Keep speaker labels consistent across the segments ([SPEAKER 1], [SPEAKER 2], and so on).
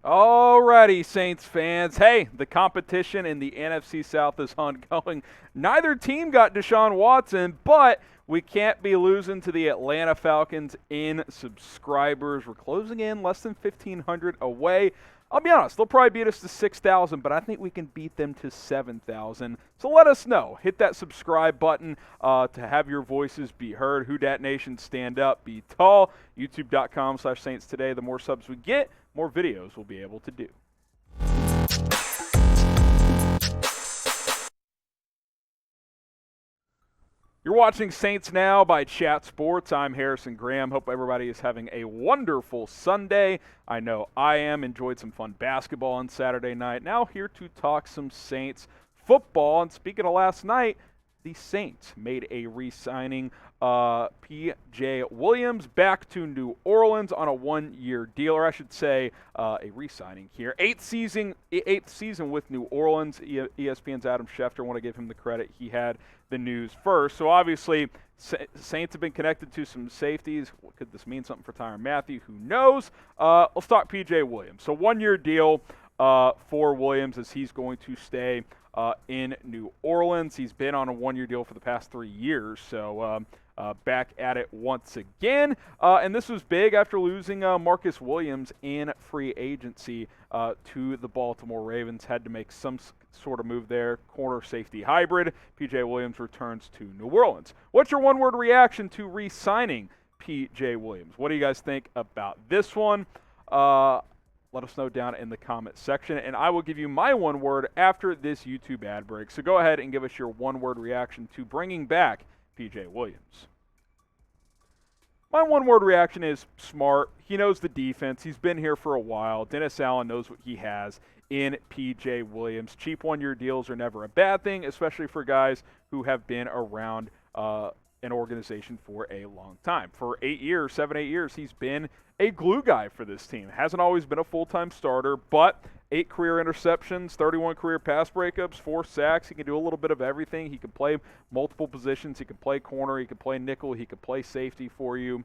[SPEAKER 1] Alrighty, Saints fans. Hey, the competition in the NFC South is ongoing. Neither team got Deshaun Watson, but we can't be losing to the Atlanta Falcons in subscribers. We're closing in less than 1,500 away. I'll be honest, they'll probably beat us to 6,000, but I think we can beat them to 7,000. So let us know. Hit that subscribe button to have your voices be heard. Who Dat Nation, stand up, be tall. YouTube.com/Saints Today. The more subs we get, more videos we'll be able to do. You're watching Saints Now by Chat Sports. I'm Harrison Graham. Hope everybody is having a wonderful Sunday. I know I am. Enjoyed some fun basketball on Saturday night. Now here to talk some Saints football. And speaking of last night, the Saints made a re-signing. P.J. Williams back to New Orleans on a one-year deal, or I should say a re-signing here. Eighth season with New Orleans. ESPN's Adam Schefter, want to give him the credit. He had the news first. So obviously, Saints have been connected to some safeties. Could this mean something for Tyrann Mathieu? Who knows? Let's talk P.J. Williams. So one-year deal for Williams as he's going to stay in New Orleans. He's been on a one-year deal for the past 3 years, so back at it once again. And this was big after losing Marcus Williams in free agency to the Baltimore Ravens. Had to make some sort of move there. Corner safety hybrid. P.J. Williams returns to New Orleans. What's your one-word reaction to re-signing P.J. Williams? What do you guys think about this one? Let us know down in the comment section, and I will give you my one word after this YouTube ad break. So go ahead and give us your one-word reaction to bringing back P.J. Williams. My one-word reaction is smart. He knows the defense. He's been here for a while. Dennis Allen knows what he has in P.J. Williams. Cheap one-year deals are never a bad thing, especially for guys who have been around an organization for a long time. For 8 years, 7, 8 years, he's been a glue guy for this team. Hasn't always been a full-time starter, but 8 career interceptions, 31 career pass breakups, 4 sacks. He can do a little bit of everything. He can play multiple positions. He can play corner. He can play nickel. He can play safety for you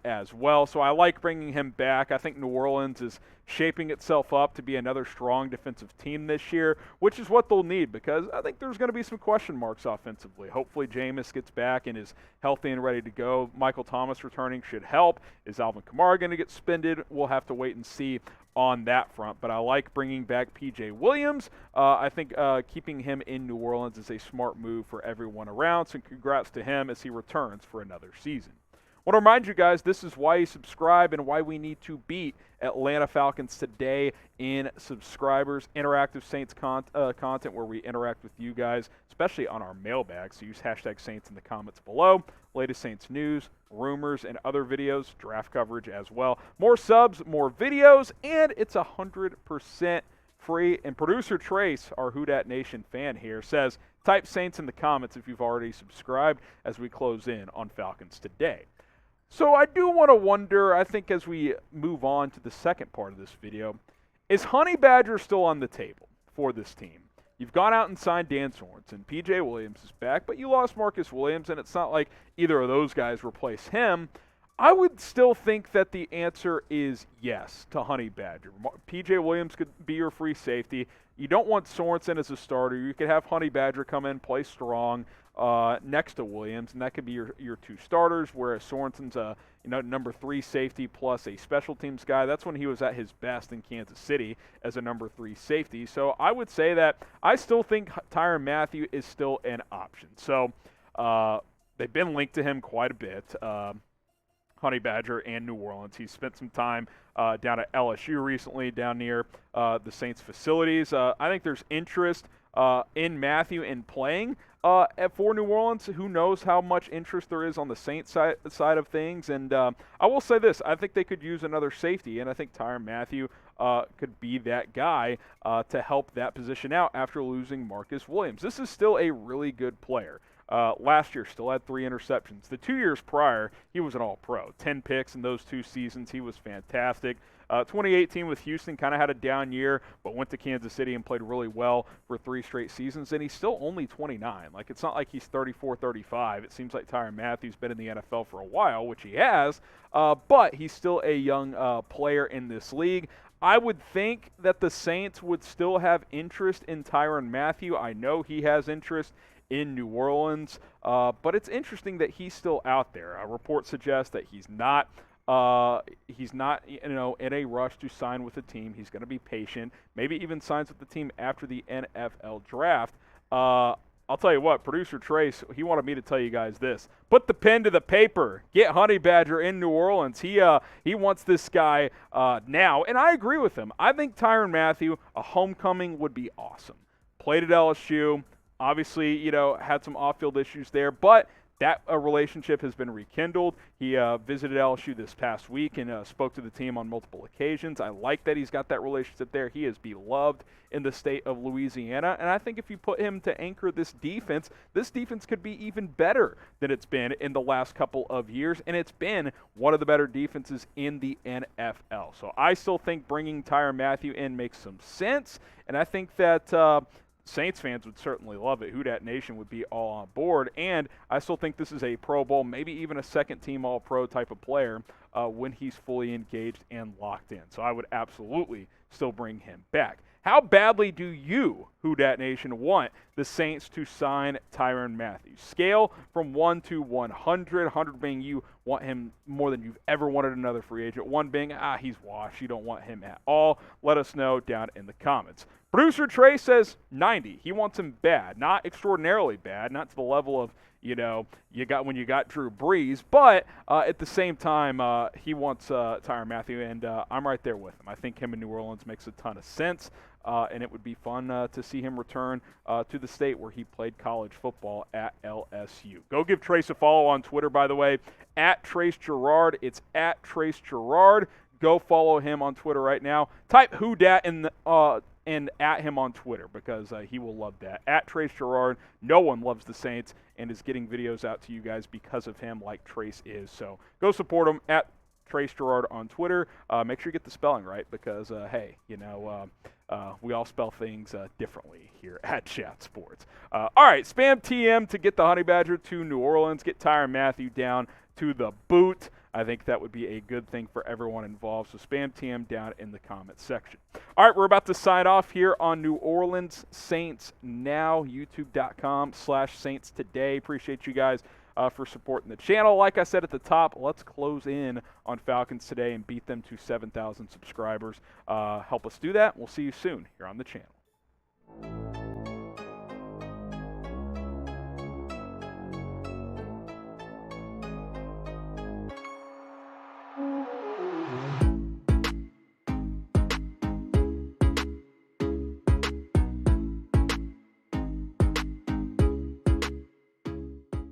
[SPEAKER 1] as well. So I like bringing him back. I think New Orleans is shaping itself up to be another strong defensive team this year, which is what they'll need because I think there's going to be some question marks offensively. Hopefully Jameis gets back and is healthy and ready to go. Michael Thomas returning should help. Is Alvin Kamara going to get suspended? We'll have to wait and see on that front, but I like bringing back P.J. Williams. I think keeping him in New Orleans is a smart move for everyone around, so congrats to him as he returns for another season. I want to remind you guys, this is why you subscribe and why we need to beat Atlanta Falcons today in subscribers. Interactive Saints content where we interact with you guys, especially on our mailbag. So use hashtag Saints in the comments below. Latest Saints news, rumors, and other videos, draft coverage as well. More subs, more videos, and it's 100% free. And producer Trace, our Who Dat Nation fan here, says, type Saints in the comments if you've already subscribed as we close in on Falcons today. So I do want to wonder, I think as we move on to the second part of this video, is Honey Badger still on the table for this team? You've gone out and signed Dan Sorensen. P.J. Williams is back, but you lost Marcus Williams, and it's not like either of those guys replace him. I would still think that the answer is yes to Honey Badger. P.J. Williams could be your free safety. You don't want Sorensen as a starter. You could have Honey Badger come in, play strong next to Williams, and that could be your 2 starters, whereas Sorensen's a number 3 safety plus a special teams guy. That's when he was at his best in Kansas City as a number 3 safety. So I would say that I still think Tyrann Mathieu is still an option. So they've been linked to him quite a bit. Honey Badger and New Orleans. He's spent some time down at LSU recently, down near the Saints facilities. I think there's interest in Mathieu in playing for New Orleans. Who knows how much interest there is on the Saints side of things. And I will say this, I think they could use another safety, and I think Tyrann Mathieu could be that guy to help that position out after losing Marcus Williams. This is still a really good player. Last year, still had 3 interceptions. The 2 years prior, he was an all-pro. 10 picks in those 2 seasons. He was fantastic. 2018 with Houston kind of had a down year, but went to Kansas City and played really well for 3 straight seasons, and he's still only 29. Like, it's not like he's 34, 35. It seems like Tyrann Mathieu's been in the NFL for a while, which he has, but he's still a young player in this league. I would think that the Saints would still have interest in Tyrann Mathieu. I know he has interest in New Orleans, but it's interesting that he's still out there. A report suggests that he's not, in a rush to sign with the team. He's going to be patient. Maybe even signs with the team after the NFL draft. I'll tell you what, producer Trace, he wanted me to tell you guys this. Put the pen to the paper. Get Honey Badger in New Orleans. He wants this guy now, and I agree with him. I think Tyrann Mathieu, a homecoming would be awesome. Played at LSU. Obviously, had some off-field issues there, but that relationship has been rekindled. He visited LSU this past week and spoke to the team on multiple occasions. I like that he's got that relationship there. He is beloved in the state of Louisiana, and I think if you put him to anchor this defense could be even better than it's been in the last couple of years, and it's been one of the better defenses in the NFL. So I still think bringing Tyrann Mathieu in makes some sense, and I think that Saints fans would certainly love it. Who Dat Nation would be all on board. And I still think this is a Pro Bowl, maybe even a second-team All-Pro type of player when he's fully engaged and locked in. So I would absolutely still bring him back. How badly do you, Who Dat Nation, want the Saints to sign Tyrann Mathieu? Scale from 1 to 100. 100 being you want him more than you've ever wanted another free agent. 1 being, he's washed. You don't want him at all. Let us know down in the comments. Producer Trey says 90. He wants him bad, not extraordinarily bad, not to the level of, you got Drew Brees, but at the same time, he wants Tyrann Mathieu, and I'm right there with him. I think him in New Orleans makes a ton of sense, and it would be fun to see him return to the state where he played college football at LSU. Go give Trace a follow on Twitter, by the way, at Trace Gerard. It's at Trace Gerard. Go follow him on Twitter right now. Type Who Dat in the and at him on Twitter because he will love that. At Trace Gerard, no one loves the Saints and is getting videos out to you guys because of him like Trace is. So go support him at Trace Gerard on Twitter. Make sure you get the spelling right because, we all spell things differently here at Chat Sports. All right, spam TM to get the Honey Badger to New Orleans. Get Tyrann Mathieu down to the boot. I think that would be a good thing for everyone involved. So spam TM down in the comments section. All right, we're about to sign off here on New Orleans Saints Now, youtube.com/Saints Today. Appreciate you guys for supporting the channel. Like I said at the top, let's close in on Falcons today and beat them to 7,000 subscribers. Help us do that. We'll see you soon here on the channel.